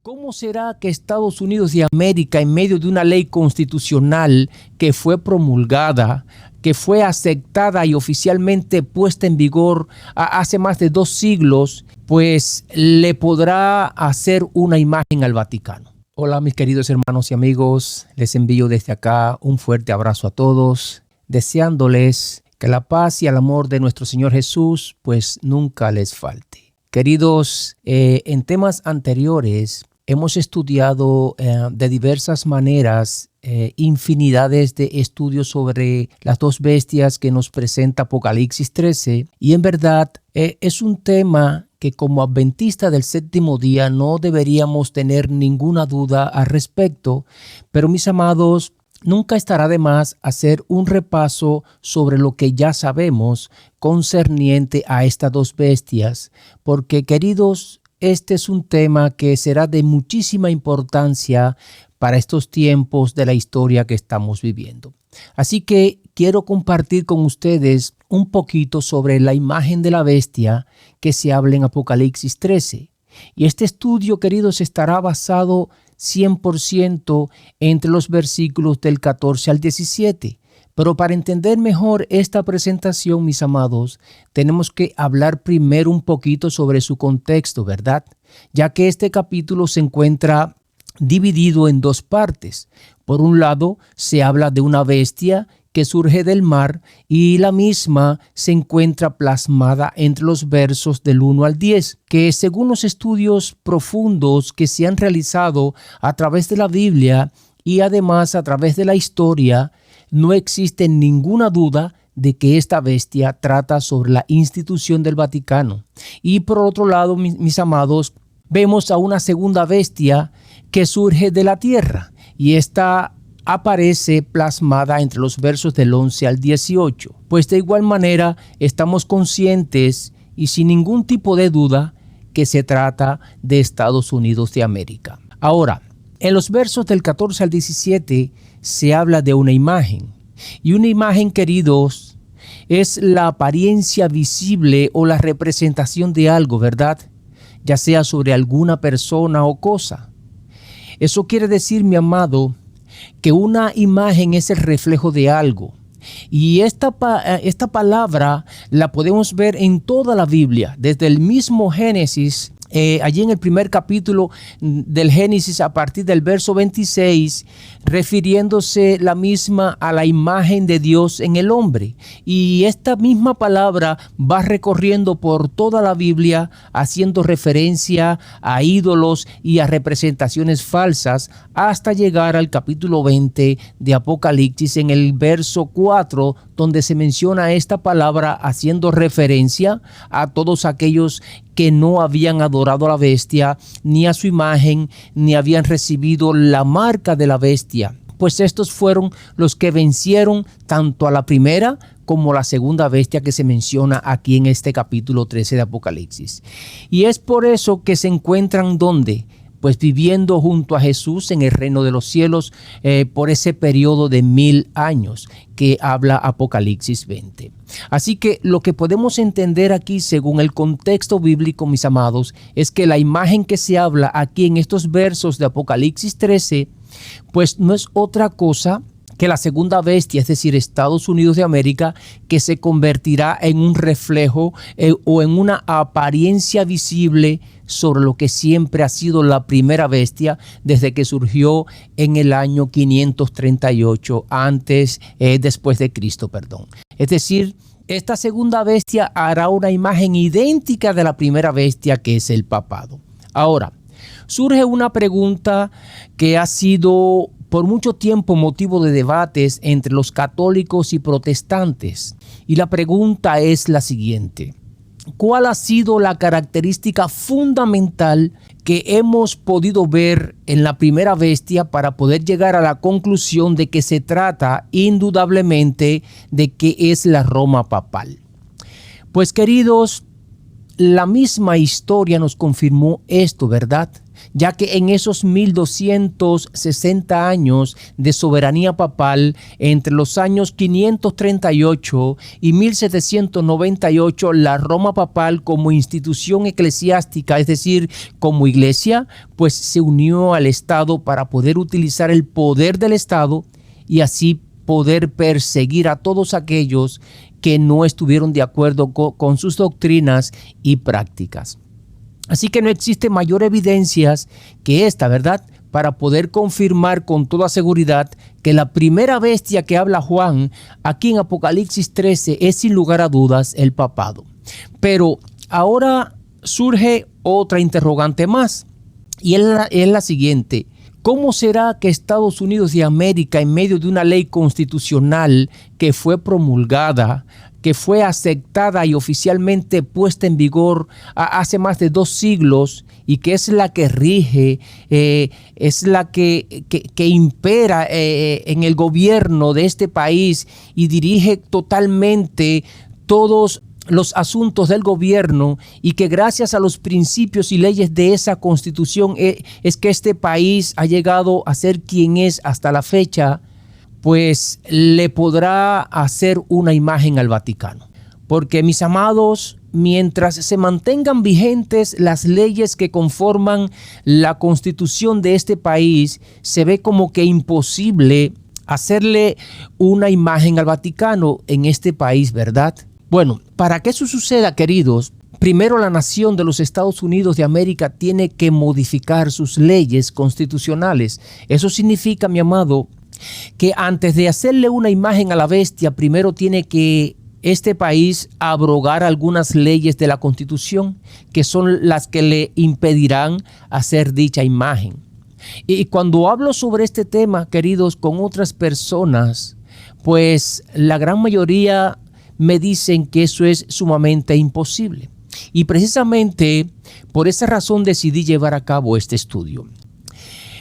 ¿Cómo será que Estados Unidos de América, en medio de una ley constitucional que fue promulgada, que fue aceptada y oficialmente puesta en vigor hace más de 2 siglos, pues le podrá hacer una imagen al Vaticano? Hola mis queridos hermanos y amigos, les envío desde acá un fuerte abrazo a todos, deseándoles que la paz y el amor de nuestro Señor Jesús pues nunca les falte. Queridos, en temas anteriores hemos estudiado de diversas maneras infinidades de estudios sobre las 2 bestias que nos presenta Apocalipsis 13, y en verdad es un tema que como adventistas del séptimo día no deberíamos tener ninguna duda al respecto, pero mis amados, nunca estará de más hacer un repaso sobre lo que ya sabemos concerniente a estas 2 bestias, porque queridos, este es un tema que será de muchísima importancia para estos tiempos de la historia que estamos viviendo. Así que quiero compartir con ustedes un poquito sobre la imagen de la bestia que se habla en Apocalipsis 13. Y este estudio, queridos, estará basado 100% entre los versículos del 14 al 17. Pero para entender mejor esta presentación, mis amados, tenemos que hablar primero un poquito sobre su contexto, ¿verdad? Ya que este capítulo se encuentra dividido en 2 partes. Por un lado, se habla de una bestia que surge del mar y la misma se encuentra plasmada entre los versos del 1 al 10, que según los estudios profundos que se han realizado a través de la Biblia y además a través de la historia, no existe ninguna duda de que esta bestia trata sobre la institución del Vaticano. Y por otro lado, mis amados, vemos a una segunda bestia que surge de la tierra y esta aparece plasmada entre los versos del 11 al 18. Pues de igual manera estamos conscientes y sin ningún tipo de duda que se trata de Estados Unidos de América. Ahora, en los versos del 14 al 17 se habla de una imagen. Y una imagen, queridos, es la apariencia visible o la representación de algo, ¿verdad? Ya sea sobre alguna persona o cosa. Eso quiere decir, mi amado, que una imagen es el reflejo de algo. Y esta palabra la podemos ver en toda la Biblia, desde el mismo Génesis. Allí en el primer capítulo del Génesis, a partir del verso 26, refiriéndose la misma a la imagen de Dios en el hombre. Y esta misma palabra va recorriendo por toda la Biblia, haciendo referencia a ídolos y a representaciones falsas, hasta llegar al capítulo 20 de Apocalipsis, en el verso 4, donde se menciona esta palabra haciendo referencia a todos aquellos que no habían adorado a la bestia, ni a su imagen, ni habían recibido la marca de la bestia. Pues estos fueron los que vencieron tanto a la primera como a la segunda bestia que se menciona aquí en este capítulo 13 de Apocalipsis. Y es por eso que se encuentran ¿dónde? Pues viviendo junto a Jesús en el reino de los cielos por ese periodo de 1000 años que habla Apocalipsis 20. Así que lo que podemos entender aquí según el contexto bíblico, mis amados, es que la imagen que se habla aquí en estos versos de Apocalipsis 13, pues no es otra cosa que la segunda bestia, es decir, Estados Unidos de América, que se convertirá en un reflejo o en una apariencia visible sobre lo que siempre ha sido la primera bestia desde que surgió en el año 538 después de Cristo, perdón. Es decir, esta segunda bestia hará una imagen idéntica de la primera bestia, que es el papado. Ahora, surge una pregunta que ha sido por mucho tiempo motivo de debates entre los católicos y protestantes. Y la pregunta es la siguiente: ¿cuál ha sido la característica fundamental que hemos podido ver en la primera bestia para poder llegar a la conclusión de que se trata indudablemente de que es la Roma papal? Pues queridos, la misma historia nos confirmó esto, ¿verdad? Ya que en esos 1260 años de soberanía papal, entre los años 538 y 1798, la Roma papal como institución eclesiástica, es decir, como iglesia, pues se unió al Estado para poder utilizar el poder del Estado y así poder perseguir a todos aquellos que no estuvieron de acuerdo con sus doctrinas y prácticas. Así que no existe mayor evidencias que esta, ¿verdad?, para poder confirmar con toda seguridad que la primera bestia que habla Juan aquí en Apocalipsis 13 es sin lugar a dudas el papado. Pero ahora surge otra interrogante más y es la siguiente. ¿Cómo será que Estados Unidos de América, en medio de una ley constitucional que fue promulgada, que fue aceptada y oficialmente puesta en vigor hace más de 2 siglos y que es la que rige, es la que impera en el gobierno de este país y dirige totalmente todos los asuntos del gobierno, y que gracias a los principios y leyes de esa constitución es que este país ha llegado a ser quien es hasta la fecha? Pues le podrá hacer una imagen al Vaticano. Porque, mis amados, mientras se mantengan vigentes las leyes que conforman la constitución de este país, se ve como que imposible hacerle una imagen al Vaticano en este país, ¿verdad? Bueno, para que eso suceda, queridos, primero la nación de los Estados Unidos de América tiene que modificar sus leyes constitucionales. Eso significa, mi amado, que antes de hacerle una imagen a la bestia, primero tiene que este país abrogar algunas leyes de la Constitución, que son las que le impedirán hacer dicha imagen. Y cuando hablo sobre este tema, queridos, con otras personas, pues la gran mayoría me dicen que eso es sumamente imposible. Y precisamente por esa razón decidí llevar a cabo este estudio.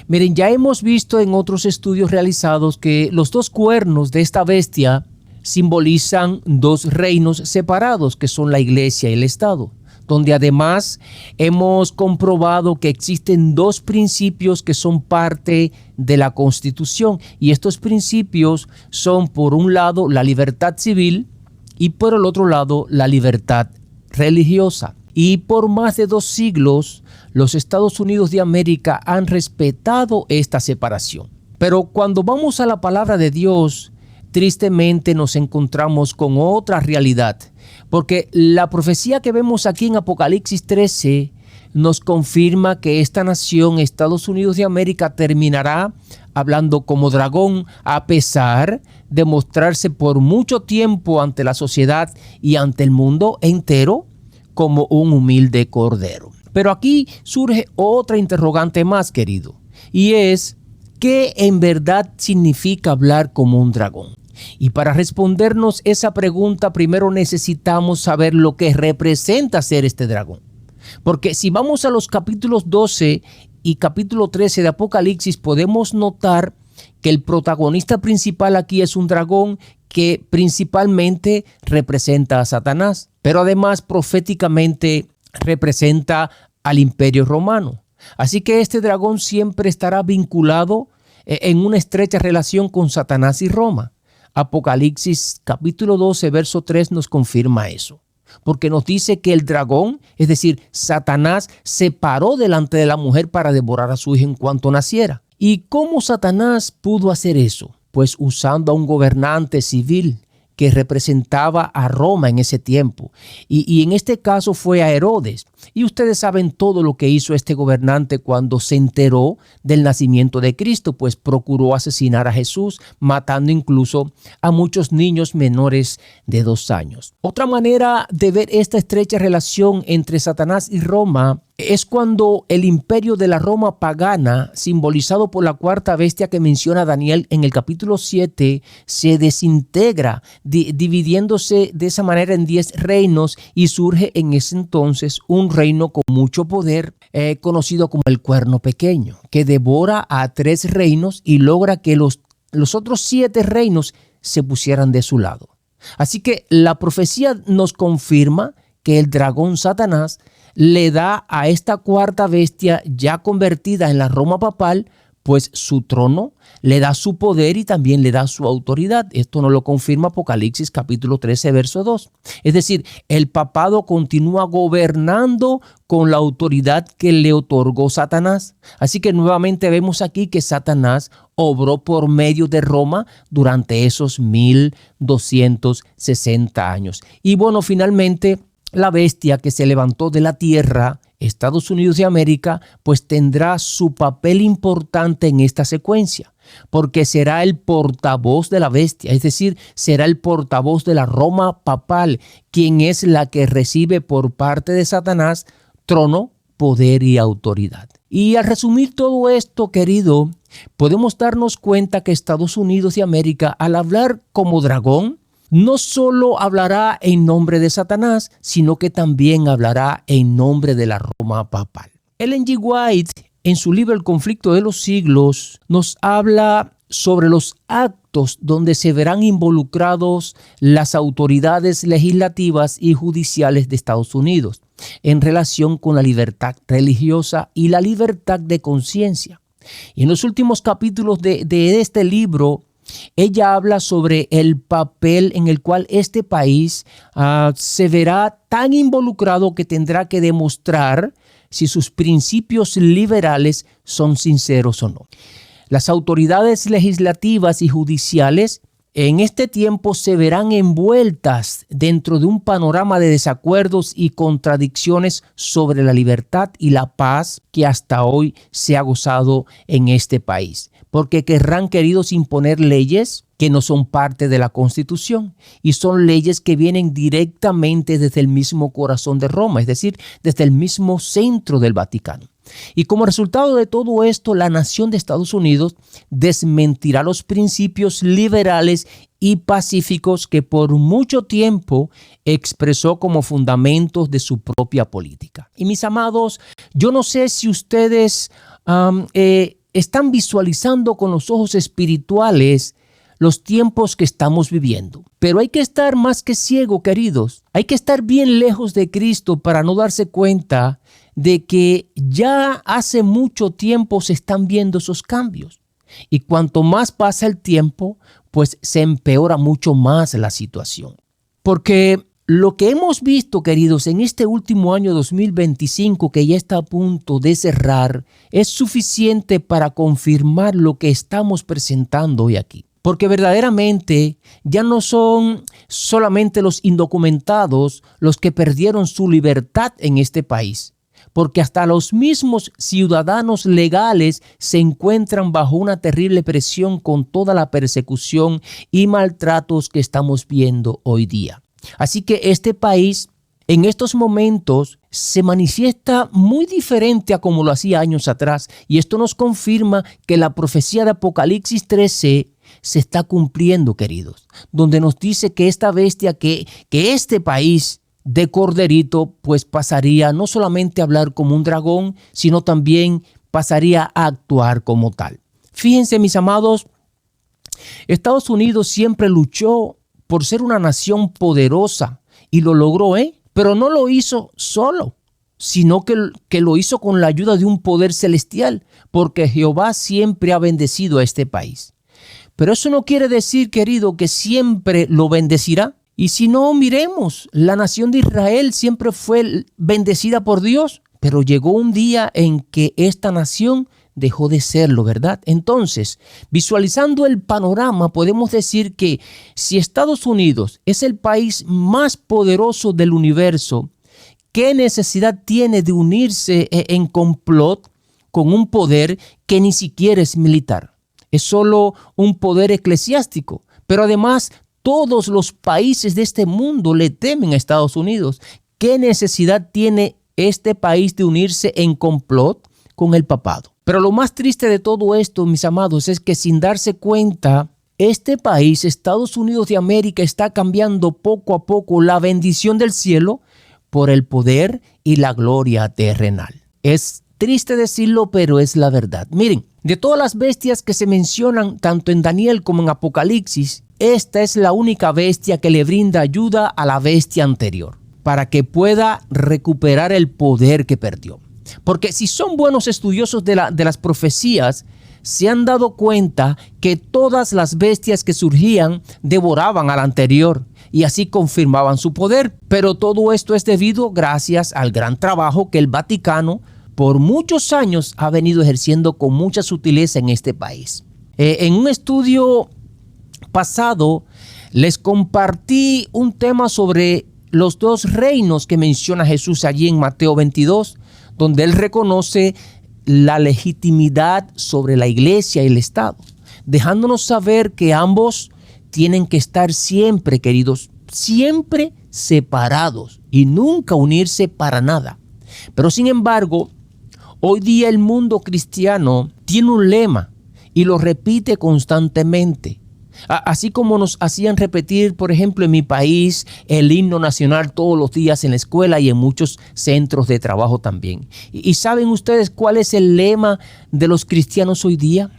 Miren, ya hemos visto en otros estudios realizados que los 2 cuernos de esta bestia simbolizan 2 reinos separados, que son la iglesia y el Estado, donde además hemos comprobado que existen 2 principios que son parte de la Constitución, y estos principios son, por un lado, la libertad civil y por el otro lado, la libertad religiosa. Y por más de 2 siglos, los Estados Unidos de América han respetado esta separación. Pero cuando vamos a la palabra de Dios, tristemente nos encontramos con otra realidad, porque la profecía que vemos aquí en Apocalipsis 13 nos confirma que esta nación, Estados Unidos de América, terminará hablando como dragón, a pesar de mostrarse por mucho tiempo ante la sociedad y ante el mundo entero como un humilde cordero. Pero aquí surge otra interrogante más, querido, y es, ¿qué en verdad significa hablar como un dragón? Y para respondernos esa pregunta, primero necesitamos saber lo que representa ser este dragón. Porque si vamos a los capítulos 12 y capítulo 13 de Apocalipsis, podemos notar que el protagonista principal aquí es un dragón que principalmente representa a Satanás, pero además proféticamente representa al Imperio Romano. Así que este dragón siempre estará vinculado en una estrecha relación con Satanás y Roma. Apocalipsis capítulo 12, verso 3 nos confirma eso, porque nos dice que el dragón, es decir, Satanás, se paró delante de la mujer para devorar a su hijo en cuanto naciera. ¿Y cómo Satanás pudo hacer eso? Pues usando a un gobernante civil que representaba a Roma en ese tiempo. Y en este caso fue a Herodes. Y ustedes saben todo lo que hizo este gobernante cuando se enteró del nacimiento de Cristo, pues procuró asesinar a Jesús, matando incluso a muchos niños menores de 2 años. Otra manera de ver esta estrecha relación entre Satanás y Roma es cuando el imperio de la Roma pagana, simbolizado por la 4ª bestia que menciona Daniel en el capítulo 7, se desintegra, dividiéndose de esa manera en 10 reinos, y surge en ese entonces un reino con mucho poder, conocido como el Cuerno Pequeño, que devora a 3 reinos y logra que los otros 7 reinos se pusieran de su lado. Así que la profecía nos confirma que el dragón Satanás le da a esta cuarta bestia ya convertida en la Roma papal, pues su trono, le da su poder y también le da su autoridad. Esto nos lo confirma Apocalipsis capítulo 13, verso 2. Es decir, el papado continúa gobernando con la autoridad que le otorgó Satanás. Así que nuevamente vemos aquí que Satanás obró por medio de Roma durante esos 1260 años. Y bueno, finalmente, la bestia que se levantó de la tierra, Estados Unidos de América, pues tendrá su papel importante en esta secuencia, porque será el portavoz de la bestia, es decir, será el portavoz de la Roma papal, quien es la que recibe por parte de Satanás trono, poder y autoridad. Y al resumir todo esto, querido, podemos darnos cuenta que Estados Unidos de América, al hablar como dragón, no solo hablará en nombre de Satanás, sino que también hablará en nombre de la Roma papal. Ellen G. White, en su libro El conflicto de los siglos, nos habla sobre los actos donde se verán involucrados las autoridades legislativas y judiciales de Estados Unidos en relación con la libertad religiosa y la libertad de conciencia. Y en los últimos capítulos de este libro, ella habla sobre el papel en el cual este país se verá tan involucrado que tendrá que demostrar si sus principios liberales son sinceros o no. Las autoridades legislativas y judiciales en este tiempo se verán envueltas dentro de un panorama de desacuerdos y contradicciones sobre la libertad y la paz que hasta hoy se ha gozado en este país, porque querrán, queridos, imponer leyes que no son parte de la Constitución y son leyes que vienen directamente desde el mismo corazón de Roma, es decir, desde el mismo centro del Vaticano. Y como resultado de todo esto, la nación de Estados Unidos desmentirá los principios liberales y pacíficos que por mucho tiempo expresó como fundamentos de su propia política. Y mis amados, yo no sé si ustedes están visualizando con los ojos espirituales los tiempos que estamos viviendo. Pero hay que estar más que ciego, queridos. Hay que estar bien lejos de Cristo para no darse cuenta de que ya hace mucho tiempo se están viendo esos cambios. Y cuanto más pasa el tiempo, pues se empeora mucho más la situación. Porque lo que hemos visto, queridos, en este último año 2025, que ya está a punto de cerrar, es suficiente para confirmar lo que estamos presentando hoy aquí. Porque verdaderamente ya no son solamente los indocumentados los que perdieron su libertad en este país, porque hasta los mismos ciudadanos legales se encuentran bajo una terrible presión con toda la persecución y maltratos que estamos viendo hoy día. Así que este país en estos momentos se manifiesta muy diferente a como lo hacía años atrás, y esto nos confirma que la profecía de Apocalipsis 13 se está cumpliendo, queridos, donde nos dice que esta bestia, que este país de corderito, pues pasaría no solamente a hablar como un dragón, sino también pasaría a actuar como tal. Fíjense, mis amados, Estados Unidos siempre luchó por ser una nación poderosa y lo logró, pero no lo hizo solo, sino que lo hizo con la ayuda de un poder celestial, porque Jehová siempre ha bendecido a este país. Pero eso no quiere decir, querido, que siempre lo bendecirá. Y si no, miremos, la nación de Israel siempre fue bendecida por Dios, pero llegó un día en que esta nación dejó de serlo, ¿verdad? Entonces, visualizando el panorama, podemos decir que si Estados Unidos es el país más poderoso del universo, ¿qué necesidad tiene de unirse en complot con un poder que ni siquiera es militar? Es solo un poder eclesiástico, pero además todos los países de este mundo le temen a Estados Unidos. ¿Qué necesidad tiene este país de unirse en complot con el papado? Pero lo más triste de todo esto, mis amados, es que sin darse cuenta, este país, Estados Unidos de América, está cambiando poco a poco la bendición del cielo por el poder y la gloria terrenal. Es triste decirlo, pero es la verdad. Miren, de todas las bestias que se mencionan tanto en Daniel como en Apocalipsis, esta es la única bestia que le brinda ayuda a la bestia anterior. para que pueda recuperar el poder que perdió. Porque si son buenos estudiosos de las profecías, se han dado cuenta que todas las bestias que surgían devoraban al anterior y así confirmaban su poder. Pero todo esto es debido gracias al gran trabajo que el Vaticano por muchos años ha venido ejerciendo con mucha sutileza en este país. En un estudio pasado les compartí un tema sobre los dos reinos que menciona Jesús allí en Mateo 22, donde él reconoce la legitimidad sobre la iglesia y el Estado, dejándonos saber que ambos tienen que estar siempre, queridos, siempre separados y nunca unirse para nada. Pero sin embargo, hoy día el mundo cristiano tiene un lema y lo repite constantemente. Así como nos hacían repetir, por ejemplo, en mi país, el himno nacional todos los días en la escuela y en muchos centros de trabajo también. ¿Y saben ustedes cuál es el lema de los cristianos hoy día?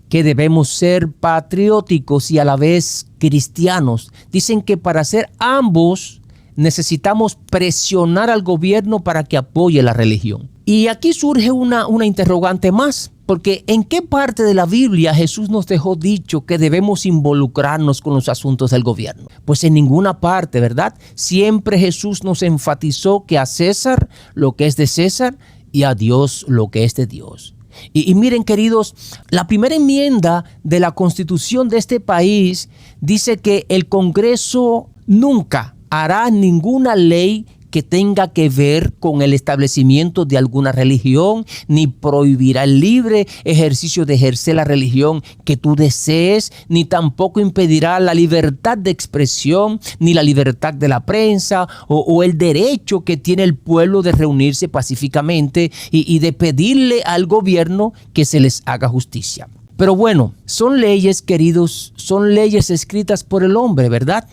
Que debemos ser patrióticos y a la vez cristianos. Dicen que para ser ambos necesitamos presionar al gobierno para que apoye la religión. Y aquí surge una interrogante más. Porque ¿en qué parte de la Biblia Jesús nos dejó dicho que debemos involucrarnos con los asuntos del gobierno? Pues en ninguna parte, ¿verdad? Siempre Jesús nos enfatizó que a César lo que es de César y a Dios lo que es de Dios. Y miren, queridos, la primera enmienda de la Constitución de este país dice que el Congreso nunca hará ninguna ley que tenga que ver con el establecimiento de alguna religión, ni prohibirá el libre ejercicio de ejercer la religión que tú desees, ni tampoco impedirá la libertad de expresión, ni la libertad de la prensa, o el derecho que tiene el pueblo de reunirse pacíficamente y de pedirle al gobierno que se les haga justicia. Pero bueno, son leyes, queridos, son leyes escritas por el hombre, ¿verdad?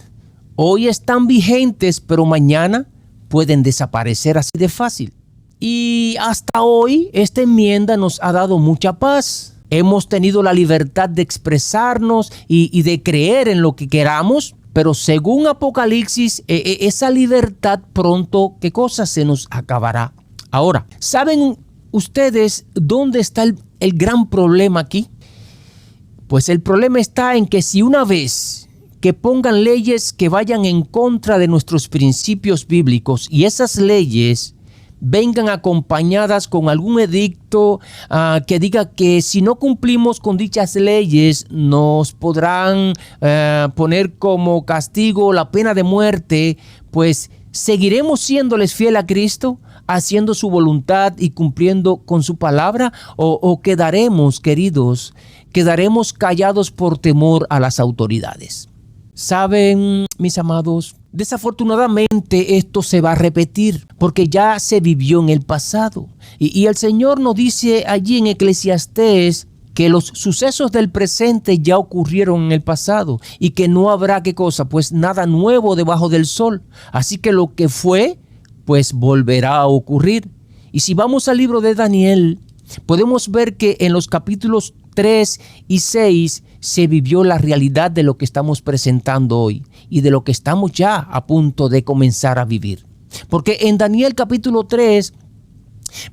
Hoy están vigentes, pero mañana pueden desaparecer así de fácil. Y hasta hoy esta enmienda nos ha dado mucha paz. Hemos tenido la libertad de expresarnos y de creer en lo que queramos, pero según Apocalipsis, esa libertad pronto, ¿qué cosa? Se nos acabará. Ahora, ¿saben ustedes dónde está el gran problema aquí? Pues el problema está en que si una vez que pongan leyes que vayan en contra de nuestros principios bíblicos y esas leyes vengan acompañadas con algún edicto que diga que si no cumplimos con dichas leyes nos podrán poner como castigo la pena de muerte, pues ¿seguiremos siéndoles fiel a Cristo, haciendo su voluntad y cumpliendo con su palabra? ¿O quedaremos, queridos, quedaremos callados por temor a las autoridades? Saben, mis amados, desafortunadamente esto se va a repetir porque ya se vivió en el pasado. Y el Señor nos dice allí en Eclesiastés que los sucesos del presente ya ocurrieron en el pasado y que no habrá, ¿qué cosa? Pues nada nuevo debajo del sol. Así que lo que fue, pues volverá a ocurrir. Y si vamos al libro de Daniel, podemos ver que en los capítulos 3 y 6 se vivió la realidad de lo que estamos presentando hoy y de lo que estamos ya a punto de comenzar a vivir. Porque en Daniel capítulo 3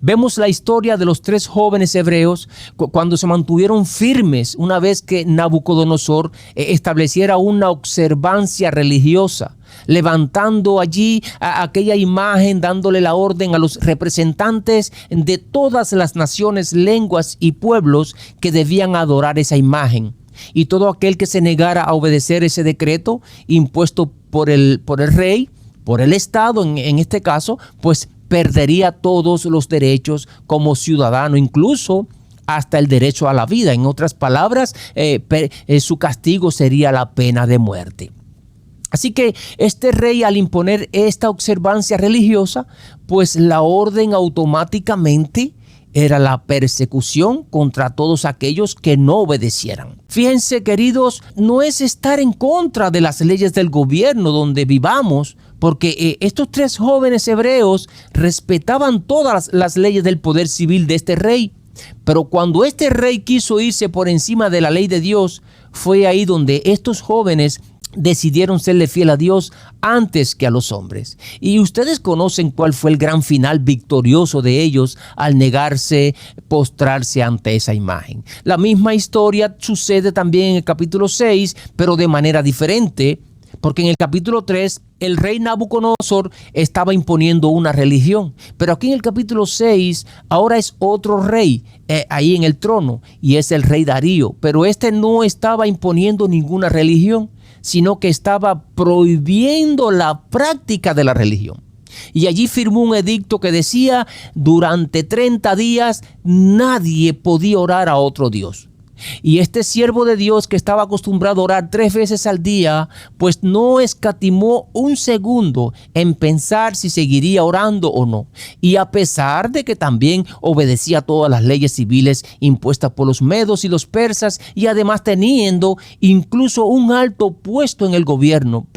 vemos la historia de los 3 jóvenes hebreos cuando se mantuvieron firmes una vez que Nabucodonosor estableciera una observancia religiosa, levantando allí aquella imagen, dándole la orden a los representantes de todas las naciones, lenguas y pueblos que debían adorar esa imagen. Y todo aquel que se negara a obedecer ese decreto impuesto por el rey, por el Estado en este caso, pues perdería todos los derechos como ciudadano, incluso hasta el derecho a la vida. En otras palabras, su castigo sería la pena de muerte. Así que este rey, al imponer esta observancia religiosa, pues la orden automáticamente era la persecución contra todos aquellos que no obedecieran. Fíjense, queridos, no es estar en contra de las leyes del gobierno donde vivamos, porque estos 3 jóvenes hebreos respetaban todas las leyes del poder civil de este rey. Pero cuando este rey quiso irse por encima de la ley de Dios, fue ahí donde estos jóvenes decidieron serle fiel a Dios antes que a los hombres. Y ustedes conocen cuál fue el gran final victorioso de ellos al negarse, postrarse ante esa imagen. La misma historia sucede también en el capítulo 6, pero de manera diferente, porque en el capítulo 3 el rey Nabucodonosor estaba imponiendo una religión, pero aquí en el capítulo 6 ahora es otro rey ahí en el trono, y es el rey Darío, pero este no estaba imponiendo ninguna religión, sino que estaba prohibiendo la práctica de la religión. Y allí firmó un edicto que decía: durante 30 días nadie podía orar a otro Dios. Y este siervo de Dios, que estaba acostumbrado a orar 3 veces al día, pues no escatimó un segundo en pensar si seguiría orando o no. Y a pesar de que también obedecía todas las leyes civiles impuestas por los medos y los persas, y además teniendo incluso un alto puesto en el gobierno,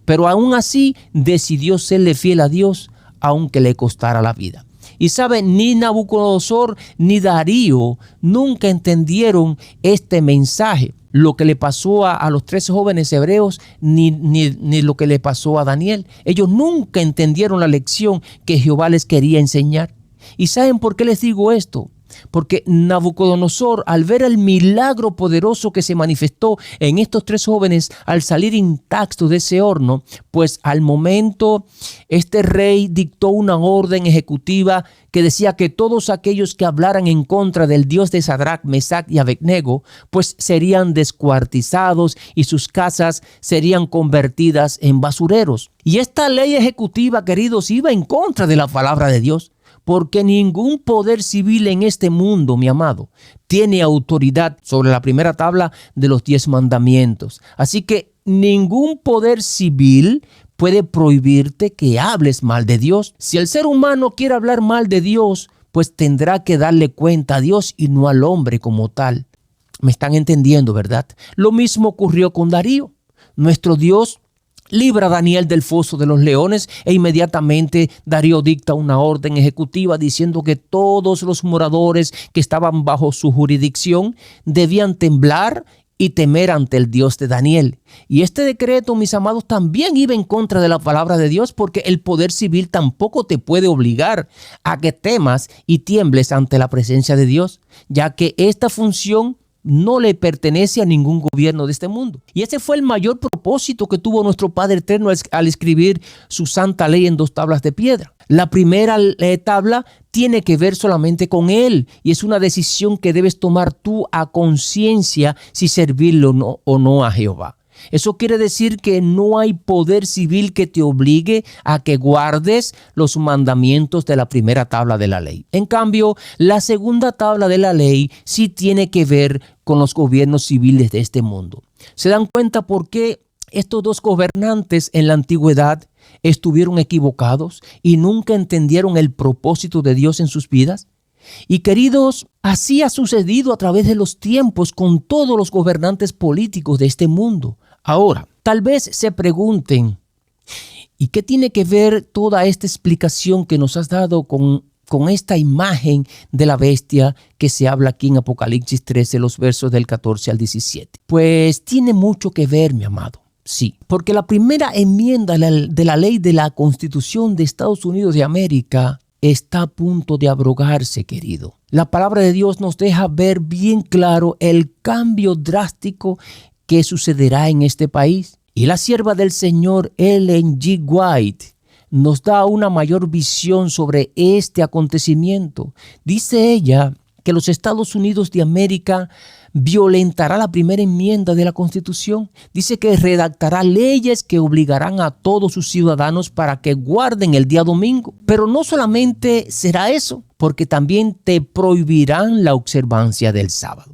pero aún así decidió serle fiel a Dios, aunque le costara la vida. Y saben, ni Nabucodonosor ni Darío nunca entendieron este mensaje, lo que le pasó a los 13 jóvenes hebreos, ni lo que le pasó a Daniel. Ellos nunca entendieron la lección que Jehová les quería enseñar. ¿Y saben por qué les digo esto? Porque Nabucodonosor, al ver el milagro poderoso que se manifestó en estos 3 jóvenes al salir intactos de ese horno, pues al momento este rey dictó una orden ejecutiva que decía que todos aquellos que hablaran en contra del Dios de Sadrach, Mesach y Abednego, pues serían descuartizados y sus casas serían convertidas en basureros. Y esta ley ejecutiva, queridos, iba en contra de la palabra de Dios. Porque ningún poder civil en este mundo, mi amado, tiene autoridad sobre la primera tabla de los 10 mandamientos. Así que ningún poder civil puede prohibirte que hables mal de Dios. Si el ser humano quiere hablar mal de Dios, pues tendrá que darle cuenta a Dios y no al hombre como tal. ¿Me están entendiendo, verdad? Lo mismo ocurrió con Darío. Nuestro Dios libra a Daniel del foso de los leones, e inmediatamente Darío dicta una orden ejecutiva diciendo que todos los moradores que estaban bajo su jurisdicción debían temblar y temer ante el Dios de Daniel. Y este decreto, mis amados, también iba en contra de la palabra de Dios, porque el poder civil tampoco te puede obligar a que temas y tiembles ante la presencia de Dios, ya que esta función no le pertenece a ningún gobierno de este mundo. Y ese fue el mayor propósito que tuvo nuestro Padre Eterno al escribir su santa ley en 2 tablas de piedra. La primera tabla tiene que ver solamente con Él, y es una decisión que debes tomar tú a conciencia si servirlo o no a Jehová. Eso quiere decir que no hay poder civil que te obligue a que guardes los mandamientos de la primera tabla de la ley. En cambio, la segunda tabla de la ley sí tiene que ver con los gobiernos civiles de este mundo. ¿Se dan cuenta por qué estos 2 gobernantes en la antigüedad estuvieron equivocados y nunca entendieron el propósito de Dios en sus vidas? Y queridos, así ha sucedido a través de los tiempos con todos los gobernantes políticos de este mundo. Ahora, tal vez se pregunten, ¿y qué tiene que ver toda esta explicación que nos has dado con esta imagen de la bestia que se habla aquí en Apocalipsis 13, los versos del 14 al 17? Pues tiene mucho que ver, mi amado. Sí, porque la primera enmienda de la ley de la Constitución de Estados Unidos de América está a punto de abrogarse, querido. La palabra de Dios nos deja ver bien claro el cambio drástico que sucederá en este país. Y la sierva del Señor, Ellen G. White, nos da una mayor visión sobre este acontecimiento. Dice ella que los Estados Unidos de América violentará la primera enmienda de la Constitución. Dice que redactará leyes que obligarán a todos sus ciudadanos para que guarden el día domingo. Pero no solamente será eso, porque también te prohibirán la observancia del sábado.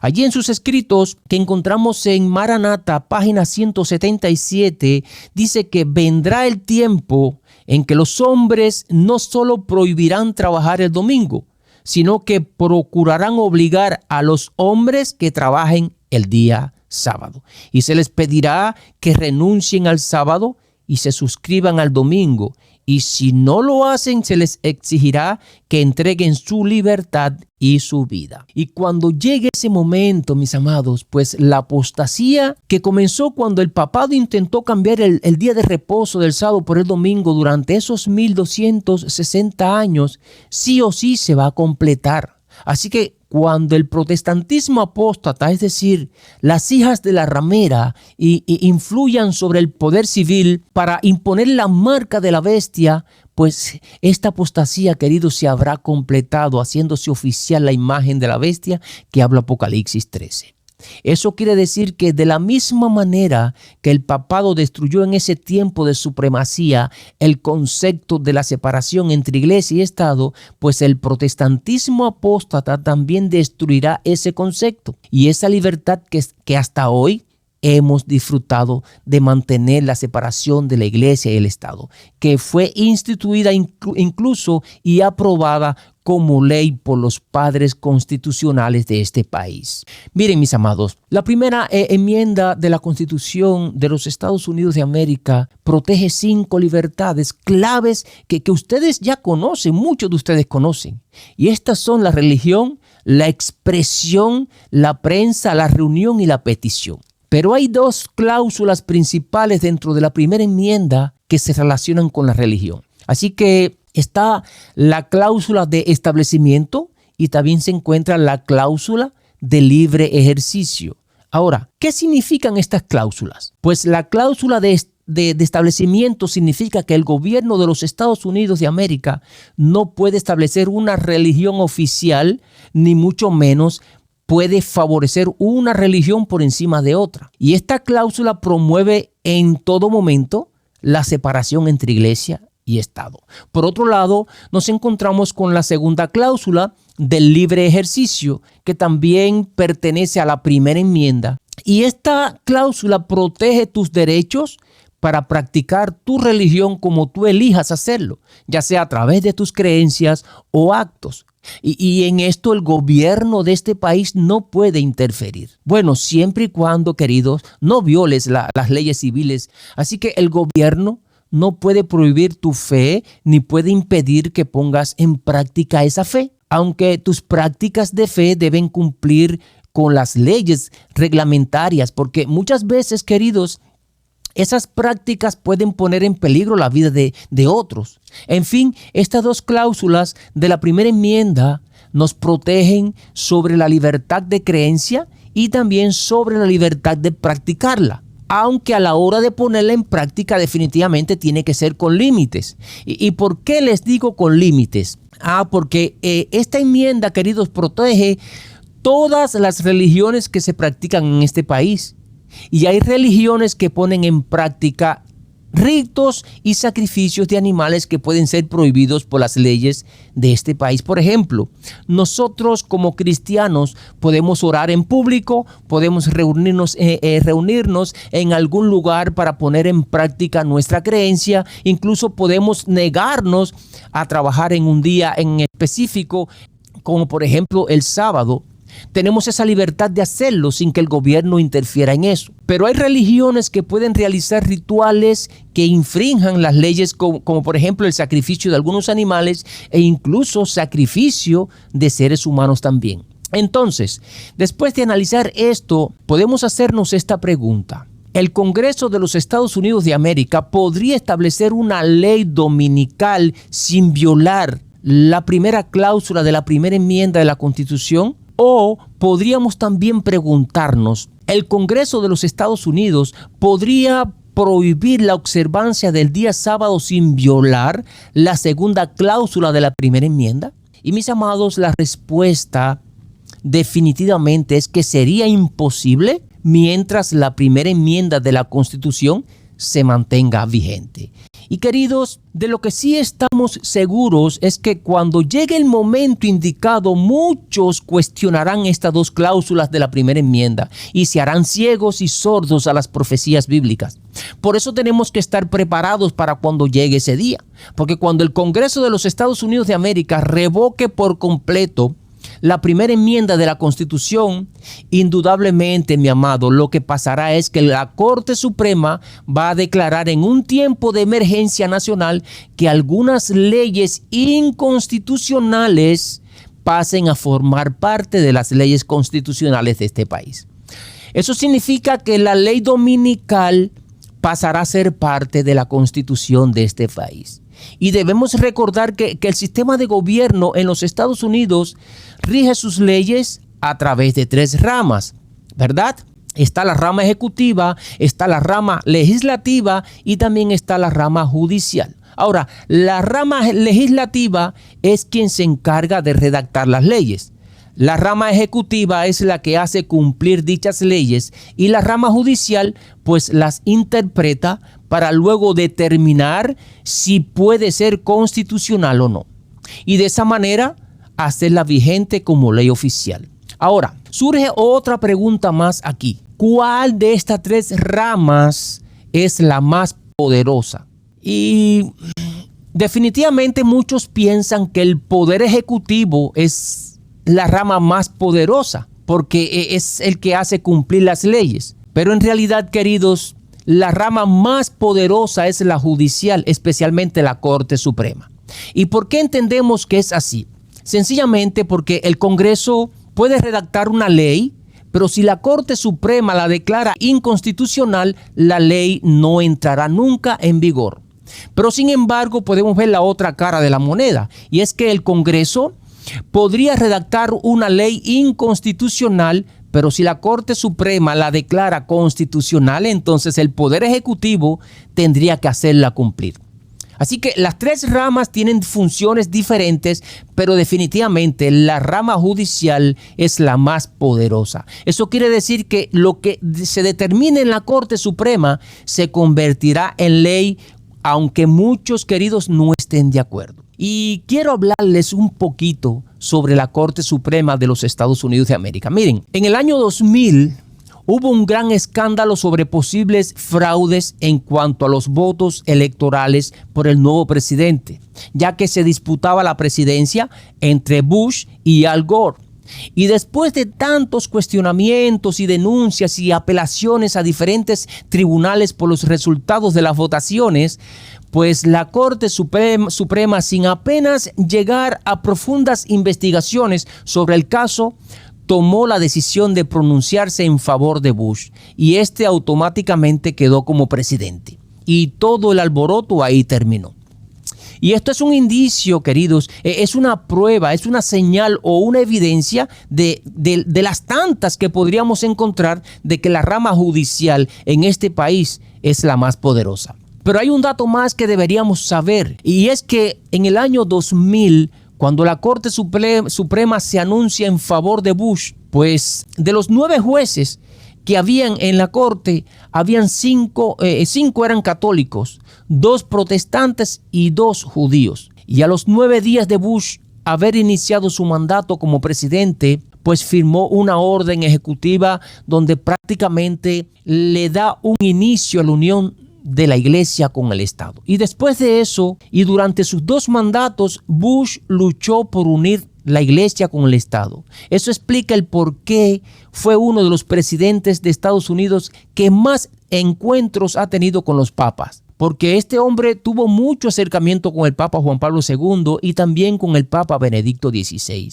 Allí en sus escritos que encontramos en Maranata, página 177, dice que vendrá el tiempo en que los hombres no solo prohibirán trabajar el domingo, sino que procurarán obligar a los hombres que trabajen el día sábado. Y se les pedirá que renuncien al sábado y se suscriban al domingo, y si no lo hacen, se les exigirá que entreguen su libertad y su vida. Y cuando llegue ese momento, mis amados, pues la apostasía que comenzó cuando el papado intentó cambiar el día de reposo del sábado por el domingo durante esos 1260 años, sí o sí se va a completar. Así que cuando el protestantismo apóstata, es decir, las hijas de la ramera, influyan sobre el poder civil para imponer la marca de la bestia, pues esta apostasía, queridos, se habrá completado, haciéndose oficial la imagen de la bestia que habla Apocalipsis 13. Eso quiere decir que de la misma manera que el papado destruyó en ese tiempo de supremacía el concepto de la separación entre iglesia y Estado, pues el protestantismo apóstata también destruirá ese concepto y esa libertad que hasta hoy hemos disfrutado de mantener la separación de la iglesia y el Estado, que fue instituida incluso y aprobada como ley por los padres constitucionales de este país. Miren, mis amados, la primera enmienda de la Constitución de los Estados Unidos de América protege 5 libertades claves que ustedes ya conocen, muchos de ustedes conocen. Y estas son la religión, la expresión, la prensa, la reunión y la petición. Pero hay 2 cláusulas principales dentro de la primera enmienda que se relacionan con la religión. Así que está la cláusula de establecimiento y también se encuentra la cláusula de libre ejercicio. Ahora, ¿qué significan estas cláusulas? Pues la cláusula de establecimiento significa que el gobierno de los Estados Unidos de América no puede establecer una religión oficial, ni mucho menos puede favorecer una religión por encima de otra. Y esta cláusula promueve en todo momento la separación entre iglesia y Estado. Por otro lado, nos encontramos con la segunda cláusula del libre ejercicio, que también pertenece a la primera enmienda. Y esta cláusula protege tus derechos para practicar tu religión como tú elijas hacerlo, ya sea a través de tus creencias o actos. Y en esto el gobierno de este país no puede interferir. Bueno, siempre y cuando, queridos, no violes las leyes civiles. Así que el gobierno no puede prohibir tu fe ni puede impedir que pongas en práctica esa fe, aunque tus prácticas de fe deben cumplir con las leyes reglamentarias, porque muchas veces, queridos, esas prácticas pueden poner en peligro la vida de otros. En fin, estas 2 cláusulas de la primera enmienda nos protegen sobre la libertad de creencia y también sobre la libertad de practicarla. Aunque a la hora de ponerla en práctica definitivamente tiene que ser con límites. ¿Y por qué les digo con límites? Porque esta enmienda, queridos, protege todas las religiones que se practican en este país. Y hay religiones que ponen en práctica ritos y sacrificios de animales que pueden ser prohibidos por las leyes de este país. Por ejemplo, nosotros como cristianos podemos orar en público, podemos reunirnos en algún lugar para poner en práctica nuestra creencia, incluso podemos negarnos a trabajar en un día en específico, como por ejemplo el sábado. Tenemos esa libertad de hacerlo sin que el gobierno interfiera en eso. Pero hay religiones que pueden realizar rituales que infrinjan las leyes, como por ejemplo el sacrificio de algunos animales e incluso sacrificio de seres humanos también. Entonces, después de analizar esto, podemos hacernos esta pregunta. El Congreso de los Estados Unidos de América podría establecer una ley dominical sin violar la primera cláusula de la primera enmienda de la Constitución. O podríamos también preguntarnos, ¿el Congreso de los Estados Unidos podría prohibir la observancia del día sábado sin violar la segunda cláusula de la primera enmienda? Y mis amados, la respuesta definitivamente es que sería imposible mientras la primera enmienda de la Constitución se mantenga vigente. Y queridos, de lo que sí estamos seguros es que cuando llegue el momento indicado, muchos cuestionarán estas 2 cláusulas de la primera enmienda y se harán ciegos y sordos a las profecías bíblicas. Por eso tenemos que estar preparados para cuando llegue ese día, porque cuando el Congreso de los Estados Unidos de América revoque por completo la primera enmienda de la Constitución, indudablemente, mi amado, lo que pasará es que la Corte Suprema va a declarar en un tiempo de emergencia nacional que algunas leyes inconstitucionales pasen a formar parte de las leyes constitucionales de este país. Eso significa que la ley dominical pasará a ser parte de la Constitución de este país. Y debemos recordar que el sistema de gobierno en los Estados Unidos rige sus leyes a través de 3 ramas, ¿verdad? Está la rama ejecutiva, está la rama legislativa y también está la rama judicial. Ahora, la rama legislativa es quien se encarga de redactar las leyes. La rama ejecutiva es la que hace cumplir dichas leyes y la rama judicial pues las interpreta para luego determinar si puede ser constitucional o no. Y de esa manera hacerla vigente como ley oficial. Ahora, surge otra pregunta más aquí. ¿Cuál de estas 3 ramas es la más poderosa? Y definitivamente muchos piensan que el poder ejecutivo es la rama más poderosa porque es el que hace cumplir las leyes. Pero en realidad, queridos, la rama más poderosa es la judicial, especialmente la Corte Suprema. ¿Y por qué entendemos que es así? Sencillamente porque el Congreso puede redactar una ley, pero si la Corte Suprema la declara inconstitucional, la ley no entrará nunca en vigor. Pero sin embargo, podemos ver la otra cara de la moneda, y es que el Congreso podría redactar una ley inconstitucional, pero si la Corte Suprema la declara constitucional, entonces el Poder Ejecutivo tendría que hacerla cumplir. Así que las 3 ramas tienen funciones diferentes, pero definitivamente la rama judicial es la más poderosa. Eso quiere decir que lo que se determine en la Corte Suprema se convertirá en ley, aunque muchos, queridos, no estén de acuerdo. Y quiero hablarles un poquito sobre la Corte Suprema de los Estados Unidos de América. Miren, en el año 2000 hubo un gran escándalo sobre posibles fraudes en cuanto a los votos electorales por el nuevo presidente, ya que se disputaba la presidencia entre Bush y Al Gore. Y después de tantos cuestionamientos y denuncias y apelaciones a diferentes tribunales por los resultados de las votaciones, pues la Corte Suprema, sin apenas llegar a profundas investigaciones sobre el caso, tomó la decisión de pronunciarse en favor de Bush y este automáticamente quedó como presidente. Y todo el alboroto ahí terminó. Y esto es un indicio, queridos, es una prueba, es una señal o una evidencia de las tantas que podríamos encontrar de que la rama judicial en este país es la más poderosa. Pero hay un dato más que deberíamos saber, y es que en el año 2000, cuando la Corte Suprema se anuncia en favor de Bush, pues de los 9 jueces que habían en la corte, habían 5 eran católicos, 2 protestantes y 2 judíos. Y a los 9 días de Bush haber iniciado su mandato como presidente, pues firmó una orden ejecutiva donde prácticamente le da un inicio a la unión de la iglesia con el Estado. Y después de eso, y durante sus 2 mandatos, Bush luchó por unir la iglesia con el Estado. Eso explica el por qué fue uno de los presidentes de Estados Unidos que más encuentros ha tenido con los papas. Porque este hombre tuvo mucho acercamiento con el Papa Juan Pablo II y también con el Papa Benedicto XVI.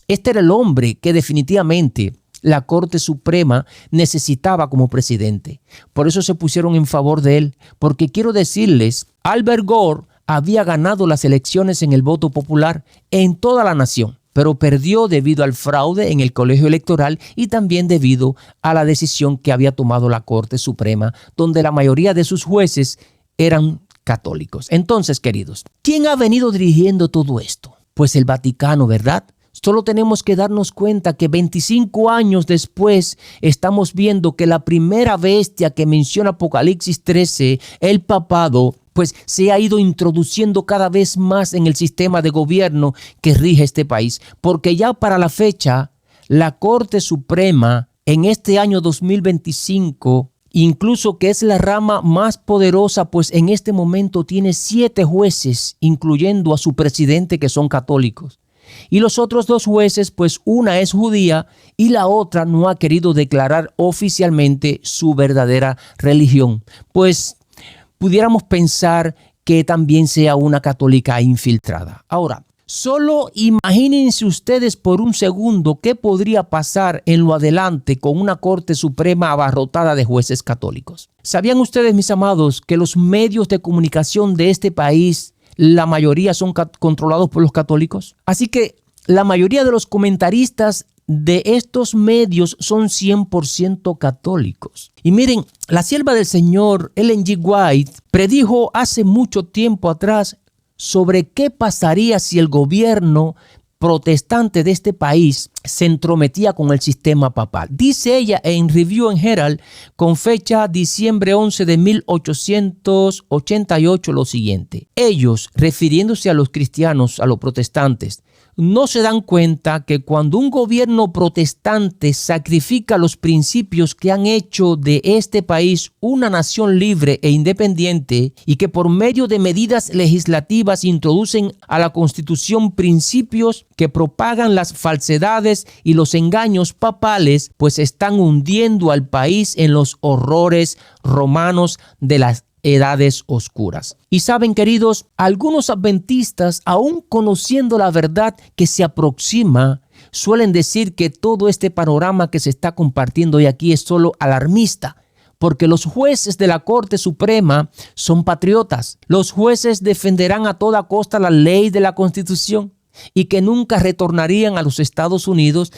Este era el hombre que definitivamente la Corte Suprema necesitaba como presidente. Por eso se pusieron en favor de él. Porque quiero decirles, Albert Gore había ganado las elecciones en el voto popular en toda la nación, pero perdió debido al fraude en el colegio electoral y también debido a la decisión que había tomado la Corte Suprema, donde la mayoría de sus jueces eran católicos. Entonces, queridos, ¿quién ha venido dirigiendo todo esto? Pues el Vaticano, ¿verdad? Solo tenemos que darnos cuenta que 25 años después estamos viendo que la primera bestia que menciona Apocalipsis 13, el papado, pues se ha ido introduciendo cada vez más en el sistema de gobierno que rige este país. Porque ya para la fecha, la Corte Suprema en este año 2025, incluso que es la rama más poderosa, pues en este momento tiene 7 jueces, incluyendo a su presidente que son católicos. Y los otros dos jueces, pues una es judía y la otra no ha querido declarar oficialmente su verdadera religión. Pues pudiéramos pensar que también sea una católica infiltrada. Ahora, solo imagínense ustedes por un segundo qué podría pasar en lo adelante con una Corte Suprema abarrotada de jueces católicos. ¿Sabían ustedes, mis amados, que los medios de comunicación de este país, la mayoría son controlados por los católicos? Así que la mayoría de los comentaristas de estos medios son 100% católicos. Y miren, la sierva del Señor, Ellen G. White, predijo hace mucho tiempo atrás sobre qué pasaría si el gobierno protestante de este país se entrometía con el sistema papal. Dice ella en Review and Herald, con fecha diciembre 11 de 1888, lo siguiente: ellos, refiriéndose a los cristianos, a los protestantes, no se dan cuenta que cuando un gobierno protestante sacrifica los principios que han hecho de este país una nación libre e independiente y que por medio de medidas legislativas introducen a la Constitución principios que propagan las falsedades y los engaños papales, pues están hundiendo al país en los horrores romanos de las edades oscuras. Y saben, queridos, algunos adventistas, aún conociendo la verdad que se aproxima, suelen decir que todo este panorama que se está compartiendo hoy aquí es solo alarmista, porque los jueces de la Corte Suprema son patriotas. Los jueces defenderán a toda costa la ley de la Constitución y que nunca retornarían a los Estados Unidos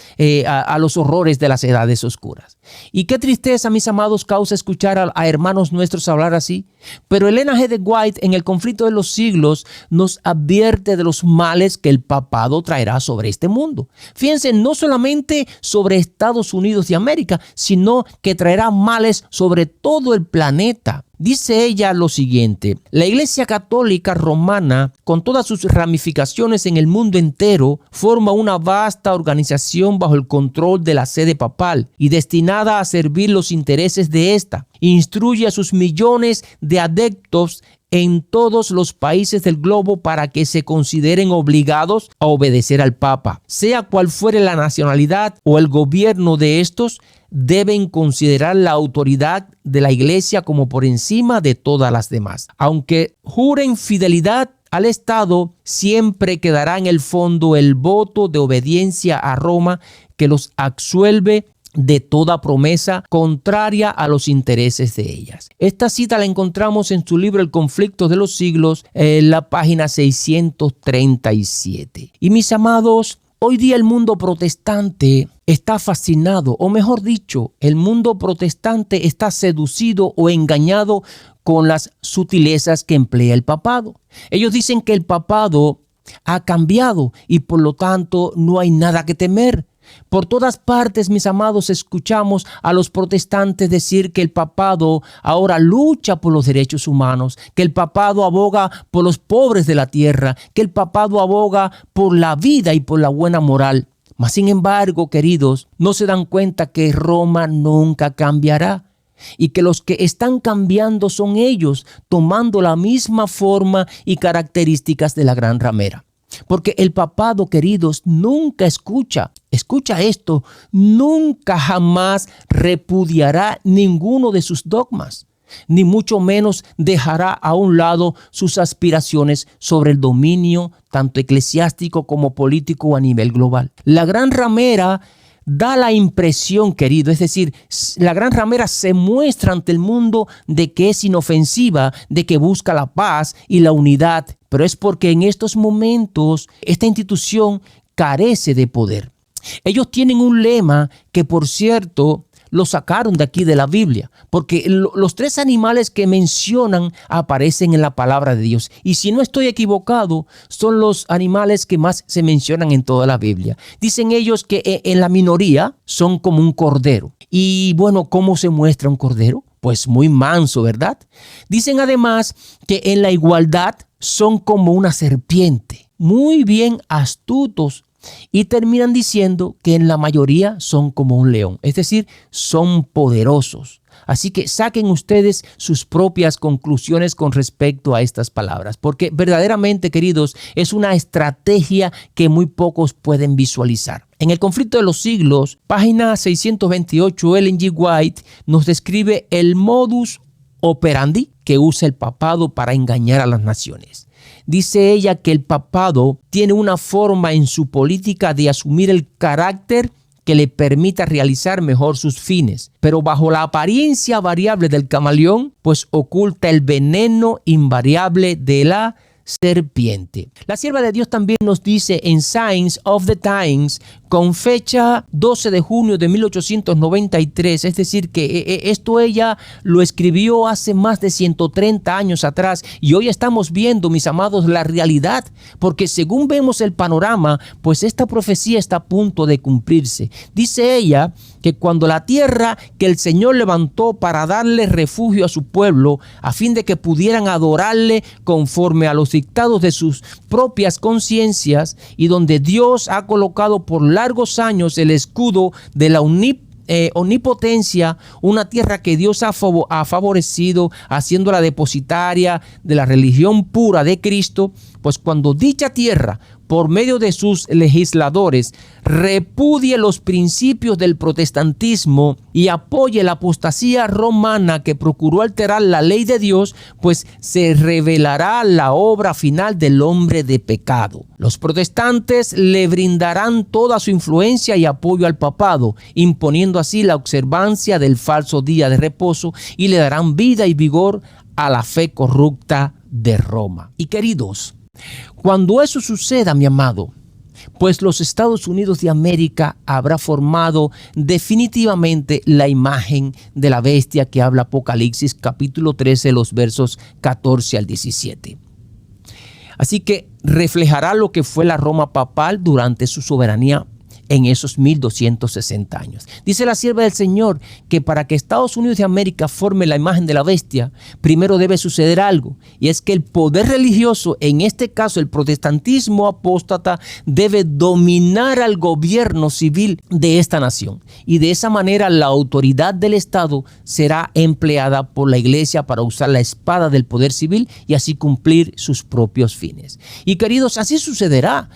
a los horrores de las edades oscuras. Y qué tristeza, mis amados, causa escuchar a hermanos nuestros hablar así. Pero Elena G. de White, en El conflicto de los siglos, nos advierte de los males que el papado traerá sobre este mundo. Fíjense, no solamente sobre Estados Unidos de América, sino que traerá males sobre todo el planeta. Dice ella lo siguiente: la Iglesia Católica Romana, con todas sus ramificaciones en el mundo entero, forma una vasta organización bajo el control de la sede papal y destinada a servir los intereses de esta. Instruye a sus millones de adeptos en todos los países del globo para que se consideren obligados a obedecer al Papa. Sea cual fuere la nacionalidad o el gobierno de estos, deben considerar la autoridad de la Iglesia como por encima de todas las demás. Aunque juren fidelidad al Estado, siempre quedará en el fondo el voto de obediencia a Roma, que los absuelve de toda promesa contraria a los intereses de ellas. Esta cita la encontramos en su libro El conflicto de los siglos, en la página 637. Y mis amados, hoy día el mundo protestante está fascinado, o mejor dicho, el mundo protestante está seducido o engañado con las sutilezas que emplea el papado. Ellos dicen que el papado ha cambiado y por lo tanto no hay nada que temer. Por todas partes, mis amados, escuchamos a los protestantes decir que el papado ahora lucha por los derechos humanos, que el papado aboga por los pobres de la tierra, que el papado aboga por la vida y por la buena moral. Mas, sin embargo, queridos, no se dan cuenta que Roma nunca cambiará y que los que están cambiando son ellos, tomando la misma forma y características de la gran ramera. Porque el papado, queridos, nunca escucha esto, nunca jamás repudiará ninguno de sus dogmas, ni mucho menos dejará a un lado sus aspiraciones sobre el dominio tanto eclesiástico como político a nivel global. La gran ramera da la impresión, querido, es decir, la gran ramera se muestra ante el mundo de que es inofensiva, de que busca la paz y la unidad, pero es porque en estos momentos esta institución carece de poder. Ellos tienen un lema que, por cierto, lo sacaron de aquí de la Biblia, porque los tres animales que mencionan aparecen en la palabra de Dios. Y si no estoy equivocado, son los animales que más se mencionan en toda la Biblia. Dicen ellos que en la minoría son como un cordero. Y bueno, ¿cómo se muestra un cordero? Pues muy manso, ¿verdad? Dicen además que en la igualdad son como una serpiente, muy bien astutos Y terminan diciendo que en la mayoría son como un león, es decir, son poderosos. Así que saquen ustedes sus propias conclusiones con respecto a estas palabras, porque verdaderamente, queridos, es una estrategia que muy pocos pueden visualizar. En El conflicto de los siglos, página 628, Ellen G. White nos describe el modus operandi que usa el papado para engañar a las naciones. Dice ella que el papado tiene una forma en su política de asumir el carácter que le permita realizar mejor sus fines, pero bajo la apariencia variable del camaleón, pues oculta el veneno invariable de la serpiente. La sierva de Dios también nos dice en Signs of the Times, con fecha 12 de junio de 1893, es decir, que esto ella lo escribió hace más de 130 años atrás, y hoy estamos viendo, mis amados, la realidad, porque según vemos el panorama, pues esta profecía está a punto de cumplirse. Dice ella que cuando la tierra que el Señor levantó para darle refugio a su pueblo, a fin de que pudieran adorarle conforme a los dictados de sus propias conciencias, y donde Dios ha colocado por largos años el escudo de la omnipotencia, una tierra que Dios ha favorecido, haciéndola depositaria de la religión pura de Cristo, pues cuando dicha tierra, por medio de sus legisladores, repudie los principios del protestantismo y apoye la apostasía romana que procuró alterar la ley de Dios, pues se revelará la obra final del hombre de pecado. Los protestantes le brindarán toda su influencia y apoyo al papado, imponiendo así la observancia del falso día de reposo, y le darán vida y vigor a la fe corrupta de Roma. Y queridos, cuando eso suceda, mi amado, pues los Estados Unidos de América habrá formado definitivamente la imagen de la bestia que habla Apocalipsis capítulo 13, los versos 14 al 17. Así que reflejará lo que fue la Roma papal durante su soberanía en esos 1260 años. Dice la sierva del Señor que para que Estados Unidos de América forme la imagen de la bestia, primero debe suceder algo, y es que el poder religioso, en este caso el protestantismo apóstata, debe dominar al gobierno civil de esta nación, y de esa manera la autoridad del Estado será empleada por la iglesia para usar la espada del poder civil y así cumplir sus propios fines. Y queridos, así sucederá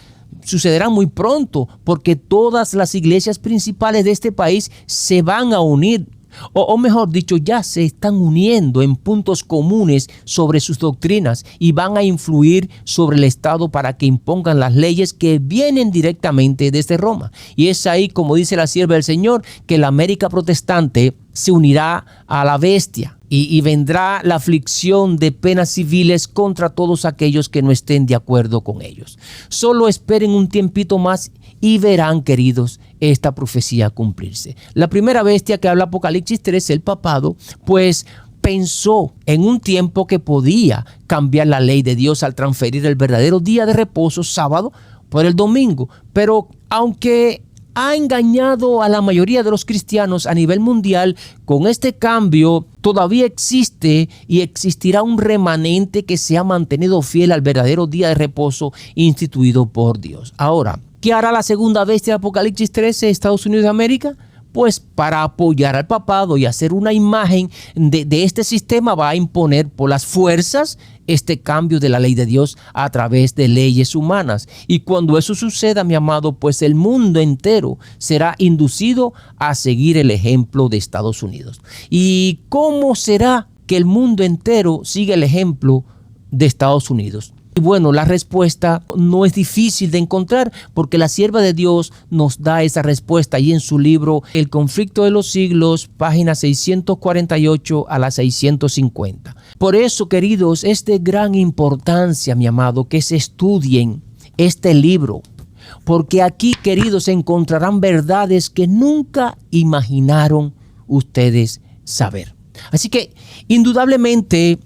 muy pronto, porque todas las iglesias principales de este país se van a unir, o mejor dicho, ya se están uniendo en puntos comunes sobre sus doctrinas, y van a influir sobre el Estado para que impongan las leyes que vienen directamente desde Roma. Y es ahí, como dice la sierva del Señor, que la América protestante se unirá a la bestia. Y vendrá la aflicción de penas civiles contra todos aquellos que no estén de acuerdo con ellos. Solo esperen un tiempito más y verán, queridos, esta profecía cumplirse. La primera bestia que habla Apocalipsis 3, el papado, pues pensó en un tiempo que podía cambiar la ley de Dios al transferir el verdadero día de reposo, sábado, por el domingo. Pero aunque ha engañado a la mayoría de los cristianos a nivel mundial, con este cambio todavía existe y existirá un remanente que se ha mantenido fiel al verdadero día de reposo instituido por Dios. Ahora, ¿qué hará la segunda bestia de Apocalipsis 13, Estados Unidos de América? Pues para apoyar al papado y hacer una imagen de este sistema, va a imponer por las fuerzas este cambio de la ley de Dios a través de leyes humanas. Y cuando eso suceda, mi amado, pues el mundo entero será inducido a seguir el ejemplo de Estados Unidos. ¿Y cómo será que el mundo entero siga el ejemplo de Estados Unidos? Y bueno, la respuesta no es difícil de encontrar, porque la sierva de Dios nos da esa respuesta ahí en su libro El conflicto de los siglos, páginas 648 a la 650. Por eso, queridos, es de gran importancia, mi amado, que se estudien este libro, porque aquí, queridos, encontrarán verdades que nunca imaginaron ustedes saber. Así que, indudablemente,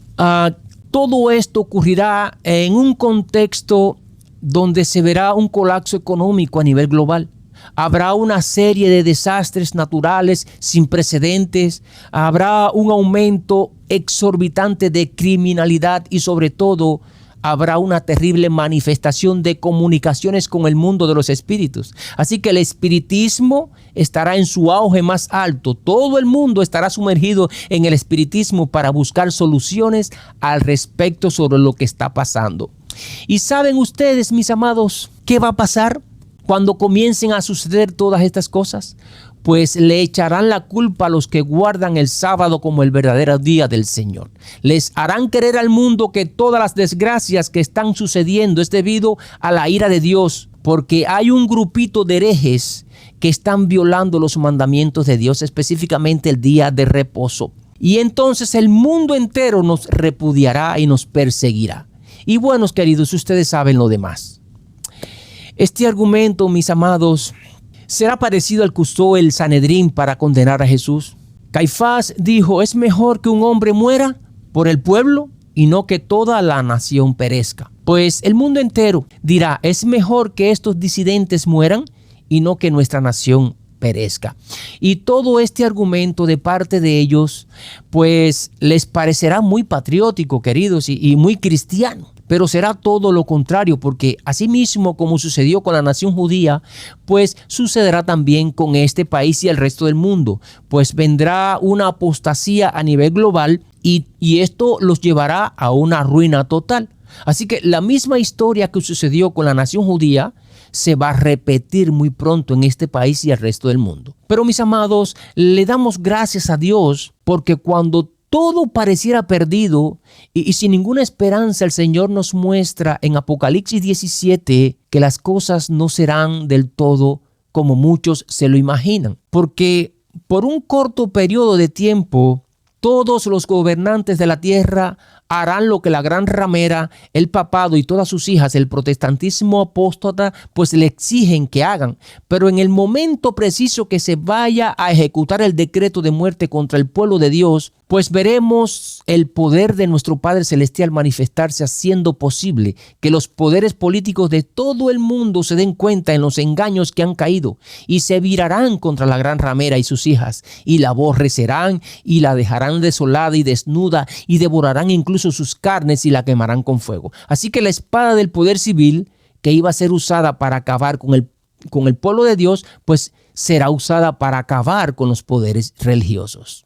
todo esto ocurrirá en un contexto donde se verá un colapso económico a nivel global. Habrá una serie de desastres naturales sin precedentes. Habrá un aumento exorbitante de criminalidad y sobre todo habrá una terrible manifestación de comunicaciones con el mundo de los espíritus. Así que el espiritismo estará en su auge más alto. Todo el mundo estará sumergido en el espiritismo para buscar soluciones al respecto sobre lo que está pasando. ¿Y saben ustedes, mis amados, qué va a pasar cuando comiencen a suceder todas estas cosas? Pues le echarán la culpa a los que guardan el sábado como el verdadero día del Señor. Les harán creer al mundo que todas las desgracias que están sucediendo es debido a la ira de Dios, porque hay un grupito de herejes que están violando los mandamientos de Dios, específicamente el día de reposo. Y entonces el mundo entero nos repudiará y nos perseguirá. Y buenos queridos, ustedes saben lo demás. Este argumento, mis amados, será parecido al que usó el Sanedrín para condenar a Jesús. Caifás dijo: es mejor que un hombre muera por el pueblo y no que toda la nación perezca. Pues el mundo entero dirá: es mejor que estos disidentes mueran y no que nuestra nación perezca. Y todo este argumento de parte de ellos, pues les parecerá muy patriótico, queridos, y muy cristiano. Pero será todo lo contrario, porque asimismo como sucedió con la nación judía, pues sucederá también con este país y el resto del mundo. Pues vendrá una apostasía a nivel global y esto los llevará a una ruina total. Así que la misma historia que sucedió con la nación judía se va a repetir muy pronto en este país y el resto del mundo. Pero mis amados, le damos gracias a Dios porque cuando todo pareciera perdido y sin ninguna esperanza, el Señor nos muestra en Apocalipsis 17 que las cosas no serán del todo como muchos se lo imaginan. Porque por un corto periodo de tiempo, todos los gobernantes de la tierra harán lo que la gran ramera, el papado y todas sus hijas, el protestantismo apóstata, pues le exigen que hagan. Pero en el momento preciso que se vaya a ejecutar el decreto de muerte contra el pueblo de Dios, pues veremos el poder de nuestro Padre Celestial manifestarse, haciendo posible que los poderes políticos de todo el mundo se den cuenta en los engaños que han caído y se virarán contra la gran ramera y sus hijas y la aborrecerán y la dejarán desolada y desnuda y devorarán incluso sus carnes y la quemarán con fuego. Así que la espada del poder civil que iba a ser usada para acabar con el pueblo de Dios, pues será usada para acabar con los poderes religiosos.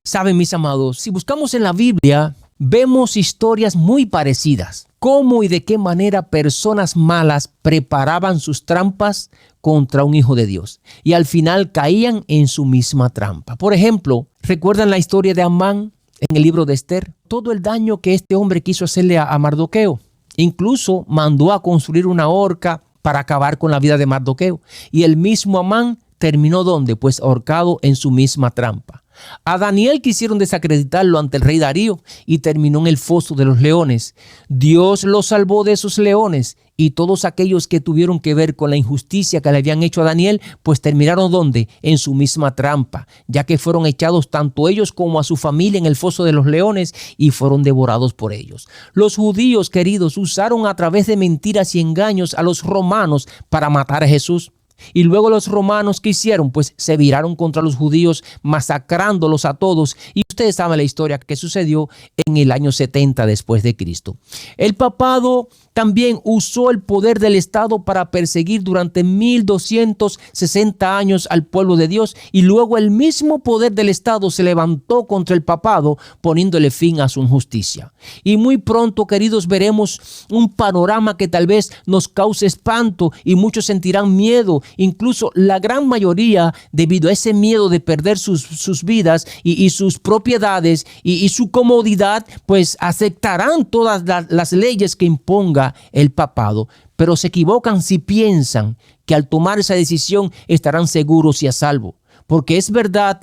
Saben, mis amados, si buscamos en la Biblia, vemos historias muy parecidas. Cómo y de qué manera personas malas preparaban sus trampas contra un hijo de Dios y al final caían en su misma trampa. Por ejemplo, ¿recuerdan la historia de Amán en el libro de Esther? Todo el daño que este hombre quiso hacerle a Mardoqueo. Incluso mandó a construir una horca para acabar con la vida de Mardoqueo. Y el mismo Amán terminó ¿dónde? Pues ahorcado en su misma trampa. A Daniel quisieron desacreditarlo ante el rey Darío y terminó en el foso de los leones. Dios lo salvó de esos leones y todos aquellos que tuvieron que ver con la injusticia que le habían hecho a Daniel, pues terminaron ¿dónde? En su misma trampa, ya que fueron echados tanto ellos como a su familia en el foso de los leones y fueron devorados por ellos. Los judíos, queridos, usaron a través de mentiras y engaños a los romanos para matar a Jesús. Y luego los romanos, ¿qué hicieron? Pues se viraron contra los judíos, masacrándolos a todos. Y ustedes saben la historia que sucedió en el año 70 después de Cristo. El papado también usó el poder del Estado para perseguir durante 1260 años al pueblo de Dios. Y luego el mismo poder del Estado se levantó contra el papado, poniéndole fin a su injusticia. Y muy pronto, queridos, veremos un panorama que tal vez nos cause espanto y muchos sentirán miedo. Incluso la gran mayoría, debido a ese miedo de perder sus vidas y sus propiedades y su comodidad, pues aceptarán todas las leyes que imponga el papado. Pero se equivocan si piensan que al tomar esa decisión estarán seguros y a salvo. Porque es verdad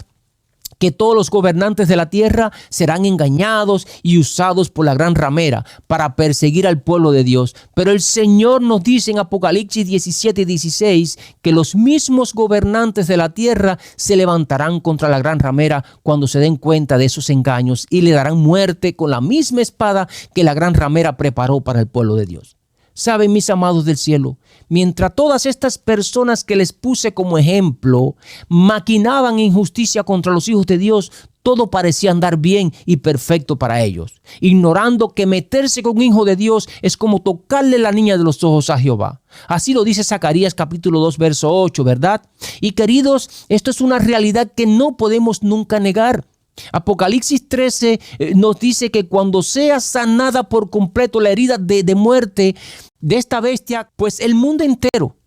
que todos los gobernantes de la tierra serán engañados y usados por la gran ramera para perseguir al pueblo de Dios. Pero el Señor nos dice en Apocalipsis 17:16 que los mismos gobernantes de la tierra se levantarán contra la gran ramera cuando se den cuenta de esos engaños y le darán muerte con la misma espada que la gran ramera preparó para el pueblo de Dios. Saben, mis amados del cielo, mientras todas estas personas que les puse como ejemplo maquinaban injusticia contra los hijos de Dios, todo parecía andar bien y perfecto para ellos, ignorando que meterse con un hijo de Dios es como tocarle la niña de los ojos a Jehová. Así lo dice Zacarías capítulo 2, verso 8, ¿verdad? Y queridos, esto es una realidad que no podemos nunca negar. Apocalipsis 13 nos dice que cuando sea sanada por completo la herida de muerte de esta bestia, pues el mundo entero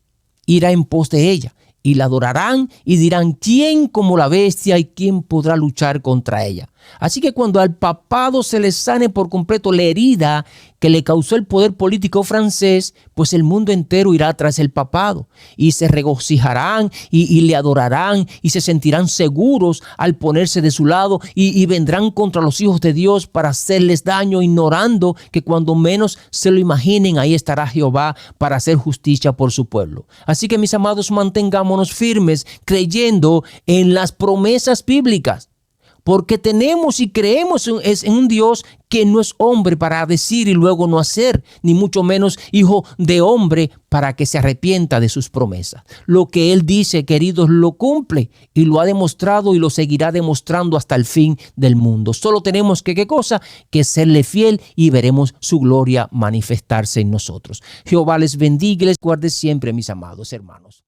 irá en pos de ella y la adorarán y dirán: ¿quién como la bestia y quién podrá luchar contra ella? Así que cuando al papado se le sane por completo la herida que le causó el poder político francés, pues el mundo entero irá tras el papado y se regocijarán y le adorarán y se sentirán seguros al ponerse de su lado y vendrán contra los hijos de Dios para hacerles daño, ignorando que cuando menos se lo imaginen, ahí estará Jehová para hacer justicia por su pueblo. Así que, mis amados, mantengámonos firmes creyendo en las promesas bíblicas, porque tenemos y creemos en un Dios que no es hombre para decir y luego no hacer, ni mucho menos hijo de hombre para que se arrepienta de sus promesas. Lo que Él dice, queridos, lo cumple y lo ha demostrado y lo seguirá demostrando hasta el fin del mundo. Solo tenemos que, ¿qué cosa? Que serle fiel y veremos su gloria manifestarse en nosotros. Jehová les bendiga y les guarde siempre, mis amados hermanos.